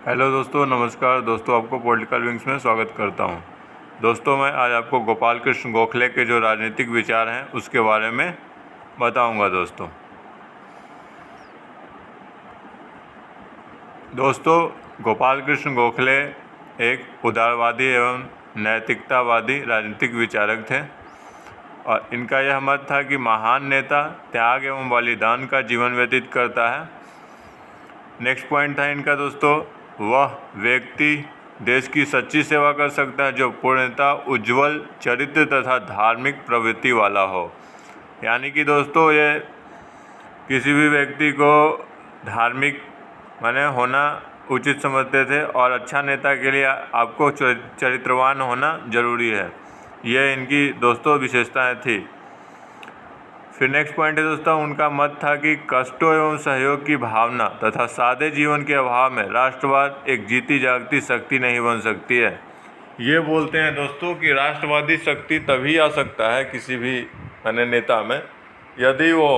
Hello दोस्तों, नमस्कार दोस्तों। आपको पॉलिटिकल विंग्स में स्वागत करता हूं। दोस्तों, मैं आज आपको गोपाल कृष्ण गोखले के जो राजनीतिक विचार हैं उसके बारे में बताऊंगा। दोस्तों, गोपाल कृष्ण गोखले एक उदारवादी एवं नैतिकतावादी राजनीतिक विचारक थे और इनका यह मत था कि महान नेता त्याग एवं बलिदान का जीवन व्यतीत करता है। नेक्स्ट पॉइंट था इनका दोस्तों, वह व्यक्ति देश की सच्ची सेवा कर सकता है जो पूर्णतः उज्जवल चरित्र तथा धार्मिक प्रवृत्ति वाला हो। यानी कि दोस्तों, ये किसी भी व्यक्ति को धार्मिक माने होना उचित समझते थे और अच्छा नेता के लिए आपको चरित्रवान होना जरूरी है। ये इनकी दोस्तों विशेषताएं थी। फिर नेक्स्ट पॉइंट है दोस्तों, उनका मत था कि कष्टों एवं सहयोग की भावना तथा सादे जीवन के अभाव में राष्ट्रवाद एक जीती जागती शक्ति नहीं बन सकती है। ये बोलते हैं दोस्तों कि राष्ट्रवादी शक्ति तभी आ सकता है किसी भी अन्य नेता में यदि वो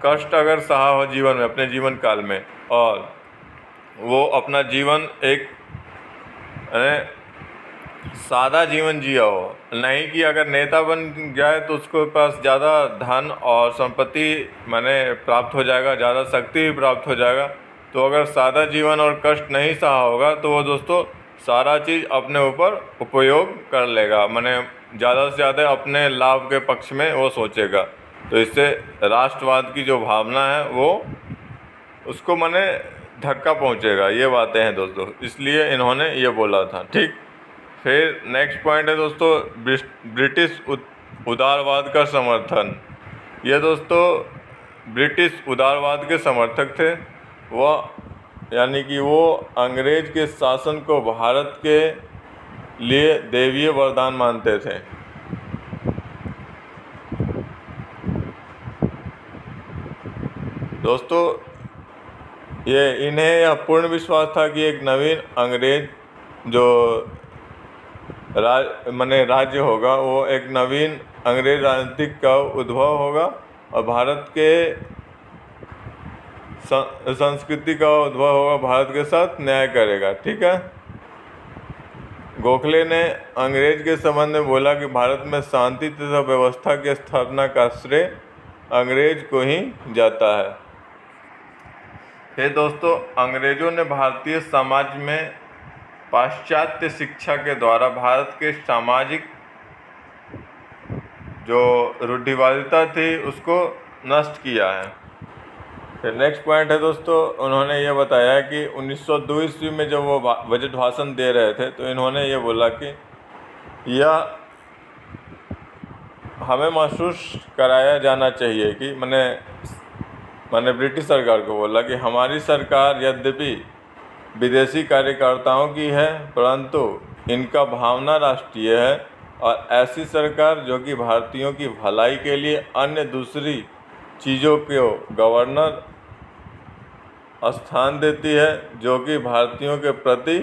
कष्ट अगर सहा हो जीवन में, अपने जीवन काल में, और वो अपना जीवन एक सादा जीवन जिया हो। नहीं कि अगर नेता बन जाए तो उसके पास ज़्यादा धन और संपत्ति प्राप्त हो जाएगा, ज़्यादा शक्ति भी प्राप्त हो जाएगा। तो अगर सादा जीवन और कष्ट नहीं सहा होगा तो वो दोस्तों सारा चीज़ अपने ऊपर उपयोग कर लेगा, ज़्यादा से ज़्यादा अपने लाभ के पक्ष में वो सोचेगा। तो इससे राष्ट्रवाद की जो भावना है वो उसको धक्का पहुँचेगा। ये बातें हैं दोस्तों, इसलिए इन्होंने ये बोला था। ठीक। फिर नेक्स्ट पॉइंट है दोस्तों, ब्रिटिश उदारवाद का समर्थन। ये दोस्तों ब्रिटिश उदारवाद के समर्थक थे। वह यानी कि वो अंग्रेज के शासन को भारत के लिए दैवीय वरदान मानते थे। दोस्तों, इन्हें यह पूर्ण विश्वास था कि एक नवीन अंग्रेज जो राज्य होगा, वो एक नवीन अंग्रेज राजनीतिक का उद्भव होगा और भारत के संस्कृति का उद्भव होगा, भारत के साथ न्याय करेगा। ठीक है। गोखले ने अंग्रेज के संबंध में बोला कि भारत में शांति तथा व्यवस्था की स्थापना का श्रेय अंग्रेज को ही जाता है। फिर दोस्तों, अंग्रेजों ने भारतीय समाज में पाश्चात्य शिक्षा के द्वारा भारत के सामाजिक जो रूढ़िवादिता थी उसको नष्ट किया है। फिर नेक्स्ट पॉइंट है दोस्तों, उन्होंने ये बताया कि 1902 ईस्वी में जब वो बजट भाषण दे रहे थे तो इन्होंने ये बोला कि यह हमें महसूस कराया जाना चाहिए कि ब्रिटिश सरकार को बोला कि हमारी सरकार यद्यपि विदेशी कार्यकर्ताओं की है परंतु इनका भावना राष्ट्रीय है और ऐसी सरकार जो कि भारतीयों की भलाई के लिए अन्य दूसरी चीज़ों को गवर्नर स्थान देती है, जो कि भारतीयों के प्रति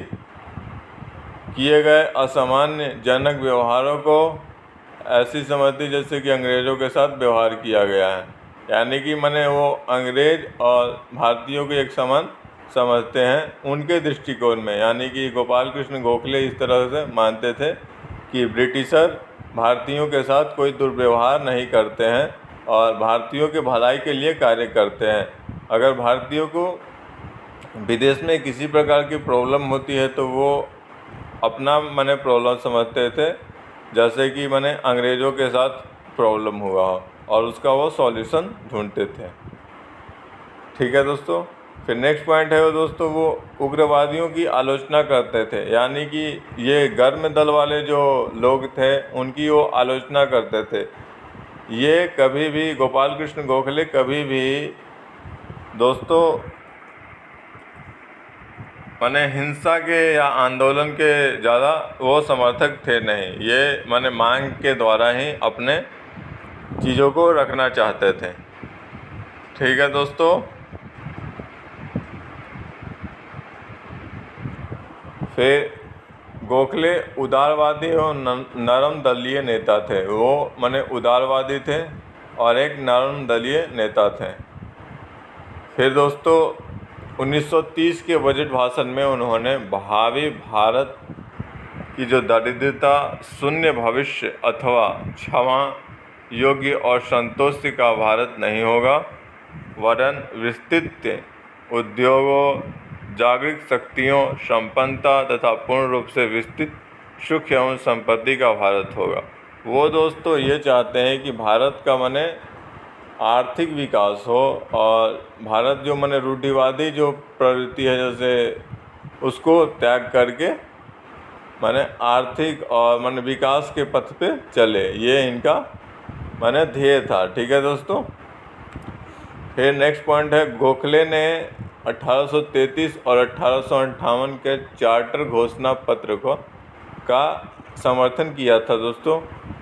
किए गए असामान्य जनक व्यवहारों को ऐसी समझती जैसे कि अंग्रेज़ों के साथ व्यवहार किया गया है। यानी कि वो अंग्रेज और भारतीयों को एक समान समझते हैं उनके दृष्टिकोण में। यानी कि गोपाल कृष्ण गोखले इस तरह से मानते थे कि ब्रिटिशर भारतीयों के साथ कोई दुर्व्यवहार नहीं करते हैं और भारतीयों के भलाई के लिए कार्य करते हैं। अगर भारतीयों को विदेश में किसी प्रकार की प्रॉब्लम होती है तो वो अपना प्रॉब्लम समझते थे, जैसे कि अंग्रेज़ों के साथ प्रॉब्लम हुआ हो और उसका वो सॉल्यूशन ढूंढते थे। ठीक है दोस्तों। फिर नेक्स्ट पॉइंट है दोस्तों, वो उग्रवादियों की आलोचना करते थे। यानी कि ये गर्म दल वाले जो लोग थे उनकी वो आलोचना करते थे। ये कभी भी गोपाल कृष्ण गोखले कभी भी दोस्तों हिंसा के या आंदोलन के ज़्यादा वो समर्थक थे नहीं। ये मांग के द्वारा ही अपने चीज़ों को रखना चाहते थे। ठीक है दोस्तों। फिर गोखले उदारवादी और नरम दलीय नेता थे। वो उदारवादी थे और एक नरम दलीय नेता थे। फिर दोस्तों 1930 के बजट भाषण में उन्होंने भावी भारत की जो दरिद्रता शून्य भविष्य अथवा क्षमा योग्य और संतोषी का भारत नहीं होगा, वरन विस्तृत उद्योगों, जागृत शक्तियों, संपन्नता तथा पूर्ण रूप से विस्तृत सुख एवं संपत्ति का भारत होगा। वो दोस्तों ये चाहते हैं कि भारत का माने आर्थिक विकास हो और भारत जो माने रूढ़िवादी जो प्रवृत्ति है जैसे उसको त्याग करके माने आर्थिक और माने विकास के पथ पे चले, ये इनका माने ध्येय था। ठीक है दोस्तों। फिर नेक्स्ट पॉइंट है, गोखले ने 1833 और 1858 के चार्टर घोषणा पत्र का समर्थन किया था दोस्तों।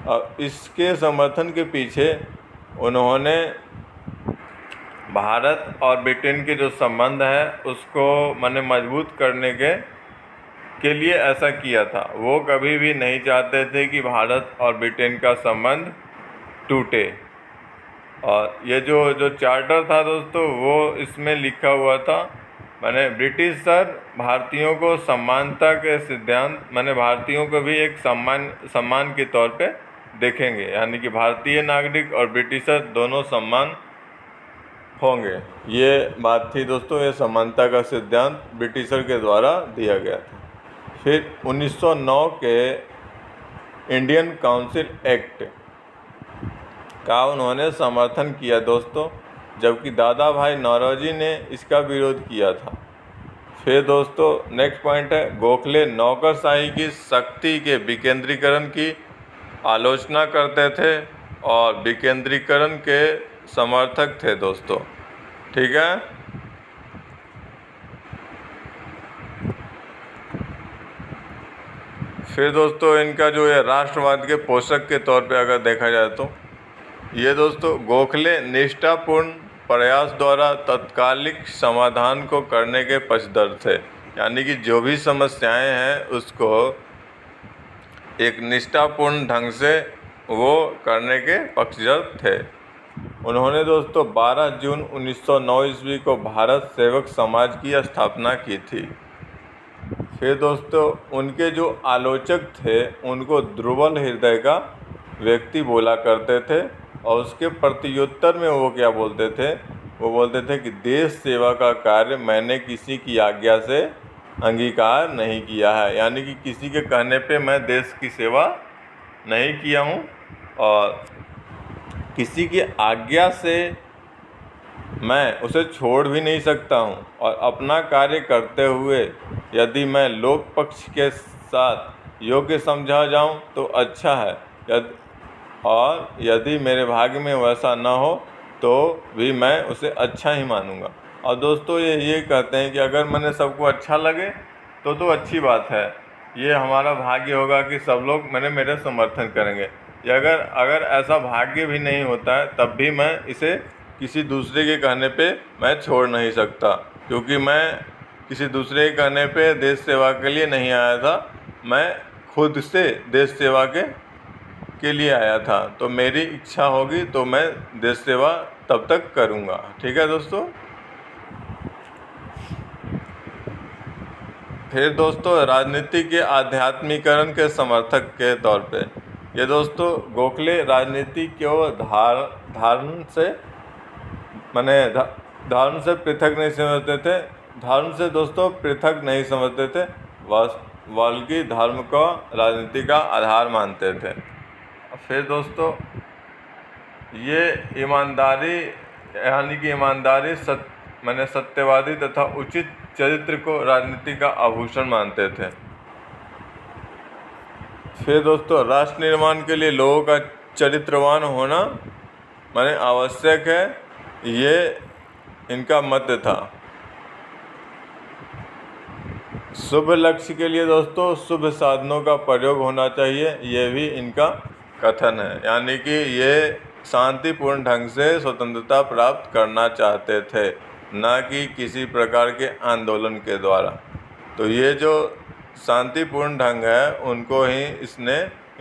अब इसके समर्थन के पीछे उन्होंने भारत और ब्रिटेन के जो संबंध है उसको माने मजबूत करने के लिए ऐसा किया था। वो कभी भी नहीं चाहते थे कि भारत और ब्रिटेन का संबंध टूटे। और ये जो चार्टर था दोस्तों वो इसमें लिखा हुआ था माने ब्रिटिश सर भारतीयों को समानता के सिद्धांत माने भारतीयों को भी एक सम्मान के तौर पे देखेंगे, यानी कि भारतीय नागरिक और ब्रिटिशर दोनों समान होंगे। ये बात थी दोस्तों, ये समानता का सिद्धांत ब्रिटिशर के द्वारा दिया गया था। फिर 1909 के इंडियन काउंसिल एक्ट का उन्होंने समर्थन किया दोस्तों, जबकि दादा भाई नौरोजी ने इसका विरोध किया था। फिर दोस्तों नेक्स्ट पॉइंट है, गोखले नौकरशाही की शक्ति के विकेंद्रीकरण की आलोचना करते थे और विकेंद्रीकरण के समर्थक थे दोस्तों। ठीक है। फिर दोस्तों इनका जो है राष्ट्रवाद के पोषक के तौर पे अगर देखा जाए तो ये दोस्तों गोखले निष्ठापूर्ण प्रयास द्वारा तत्कालिक समाधान को करने के पक्षधर थे, यानी कि जो भी समस्याएं हैं उसको एक निष्ठापूर्ण ढंग से वो करने के पक्षधर थे। उन्होंने दोस्तों 12 जून 1909 ईस्वी को भारत सेवक समाज की स्थापना की थी। फिर दोस्तों उनके जो आलोचक थे उनको दुर्बल हृदय का व्यक्ति बोला करते थे और उसके प्रत्युत्तर में वो क्या बोलते थे, वो बोलते थे कि देश सेवा का कार्य मैंने किसी की आज्ञा से अंगीकार नहीं किया है, यानी कि किसी के कहने पे मैं देश की सेवा नहीं किया हूँ और किसी की आज्ञा से मैं उसे छोड़ भी नहीं सकता हूँ। और अपना कार्य करते हुए यदि मैं लोक पक्ष के साथ योग्य समझा जाऊँ तो अच्छा है, और यदि मेरे भाग्य में वैसा न हो तो भी मैं उसे अच्छा ही मानूंगा। और दोस्तों ये कहते हैं कि अगर मैंने सबको अच्छा लगे तो अच्छी बात है, ये हमारा भाग्य होगा कि सब लोग मेरे समर्थन करेंगे। या अगर ऐसा भाग्य भी नहीं होता है तब भी मैं इसे किसी दूसरे के कहने पे मैं छोड़ नहीं सकता, क्योंकि मैं किसी दूसरे के कहने पे देश सेवा के लिए नहीं आया था, मैं खुद से देश सेवा के लिए आया था। तो मेरी इच्छा होगी तो मैं देश सेवा तब तक करूँगा। ठीक है दोस्तों। फिर दोस्तों राजनीति के आध्यात्मिकरण के समर्थक के तौर पे ये दोस्तों गोखले राजनीति को धर्म से पृथक नहीं समझते थे, धर्म से दोस्तों पृथक नहीं समझते थे, बल्कि धर्म को राजनीति का आधार मानते थे। फिर दोस्तों ये ईमानदारी यानी कि ईमानदारी सत्यवादी तथा उचित चरित्र को राजनीति का आभूषण मानते थे। फिर दोस्तों राष्ट्र निर्माण के लिए लोगों का चरित्रवान होना आवश्यक है, ये इनका मत था। शुभ लक्ष्य के लिए दोस्तों शुभ साधनों का प्रयोग होना चाहिए, ये भी इनका कथन है, यानी कि ये शांतिपूर्ण ढंग से स्वतंत्रता प्राप्त करना चाहते थे, न कि किसी प्रकार के आंदोलन के द्वारा। तो ये जो शांतिपूर्ण ढंग है उनको ही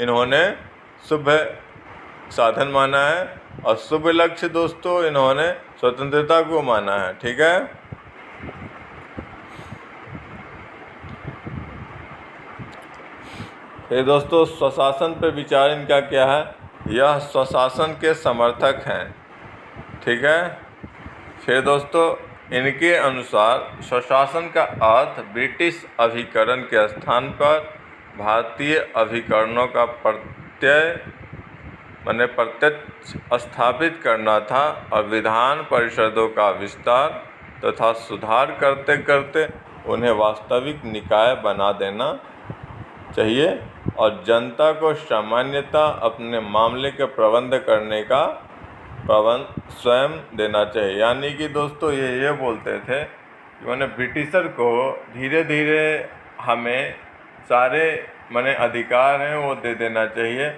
इन्होंने शुभ साधन माना है, और शुभ लक्ष्य दोस्तों इन्होंने स्वतंत्रता को माना है। ठीक है। फिर दोस्तों स्वशासन पर विचार इनका क्या है, यह स्वशासन के समर्थक हैं। ठीक है। फिर दोस्तों इनके अनुसार स्वशासन का अर्थ ब्रिटिश अभिकरण के स्थान पर भारतीय अभिकरणों का प्रत्यक्ष स्थापित करना था और विधान परिषदों का विस्तार तथा सुधार करते करते उन्हें वास्तविक निकाय बना देना चाहिए और जनता को सामान्यतः अपने मामले के प्रबंध करने का प्रबंध स्वयं देना चाहिए। यानी कि दोस्तों ये बोलते थे कि मैंने ब्रिटिशर को धीरे धीरे हमें सारे अधिकार हैं वो दे देना चाहिए।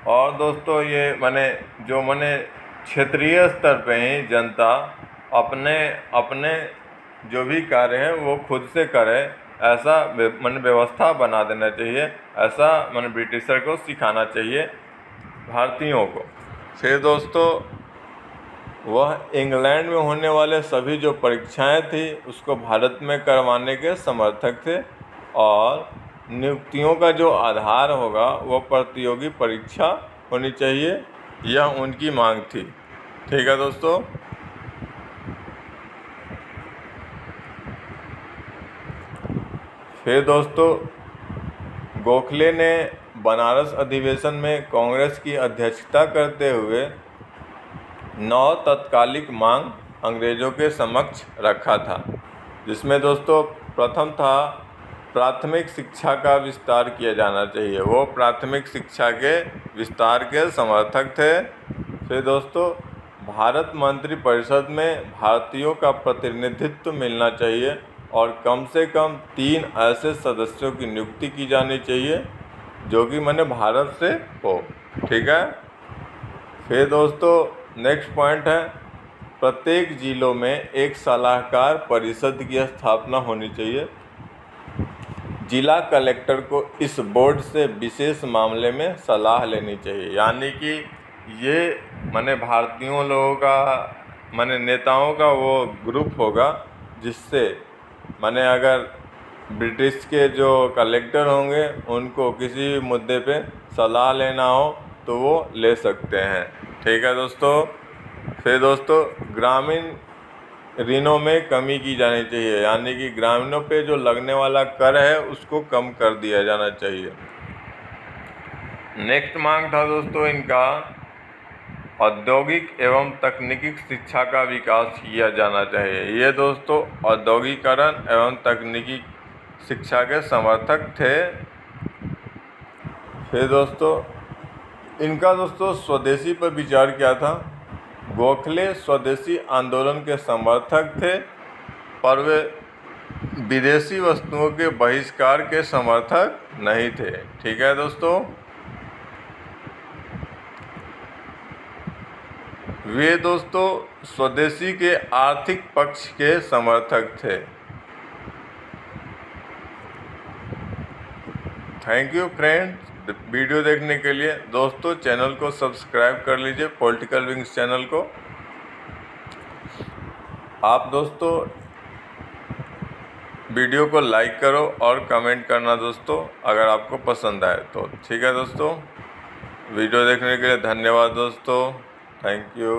और दोस्तों ये जो क्षेत्रीय स्तर पे ही जनता अपने जो भी कार्य है वो खुद से करे, ऐसा व्यवस्था बना देना चाहिए। ऐसा ब्रिटिशर को सिखाना चाहिए भारतीयों को। फिर दोस्तों वह इंग्लैंड में होने वाले सभी जो परीक्षाएं थी उसको भारत में करवाने के समर्थक थे और नियुक्तियों का जो आधार होगा वो प्रतियोगी परीक्षा होनी चाहिए, यह उनकी मांग थी। ठीक है दोस्तों। फिर दोस्तों गोखले ने बनारस अधिवेशन में कांग्रेस की अध्यक्षता करते हुए 9 तत्कालिक मांग अंग्रेज़ों के समक्ष रखा था, जिसमें दोस्तों प्रथम था प्राथमिक शिक्षा का विस्तार किया जाना चाहिए। वो प्राथमिक शिक्षा के विस्तार के समर्थक थे। फिर दोस्तों भारत मंत्रिपरिषद में भारतीयों का प्रतिनिधित्व मिलना चाहिए और कम से कम 3 ऐसे सदस्यों की नियुक्ति की जानी चाहिए जो कि भारत से हो। ठीक है। फिर दोस्तों नेक्स्ट पॉइंट है प्रत्येक जिलों में एक सलाहकार परिषद की स्थापना होनी चाहिए। जिला कलेक्टर को इस बोर्ड से विशेष मामले में सलाह लेनी चाहिए। यानी कि ये भारतीयों लोगों का नेताओं का वो ग्रुप होगा जिससे अगर ब्रिटिश के जो कलेक्टर होंगे उनको किसी भी मुद्दे पे सलाह लेना हो तो वो ले सकते हैं। ठीक है दोस्तों। फिर दोस्तों ग्रामीण ऋणों में कमी की जानी चाहिए। यानी कि ग्रामीणों पे जो लगने वाला कर है उसको कम कर दिया जाना चाहिए। नेक्स्ट मांग था दोस्तों इनका औद्योगिक एवं तकनीकी शिक्षा का विकास किया जाना चाहिए। ये दोस्तों औद्योगिकरण एवं तकनीकी शिक्षा के समर्थक थे। फिर दोस्तों इनका स्वदेशी पर विचार क्या था। गोखले स्वदेशी आंदोलन के समर्थक थे पर वे विदेशी वस्तुओं के बहिष्कार के समर्थक नहीं थे। ठीक है दोस्तों। वे दोस्तों स्वदेशी के आर्थिक पक्ष के समर्थक थे। थैंक यू फ्रेंड्स वीडियो देखने के लिए। दोस्तों चैनल को सब्सक्राइब कर लीजिए, पॉलिटिकल विंग्स चैनल को। आप दोस्तों वीडियो को लाइक करो और कमेंट करना दोस्तों अगर आपको पसंद आए तो। ठीक है दोस्तों। वीडियो देखने के लिए धन्यवाद दोस्तों। Thank you.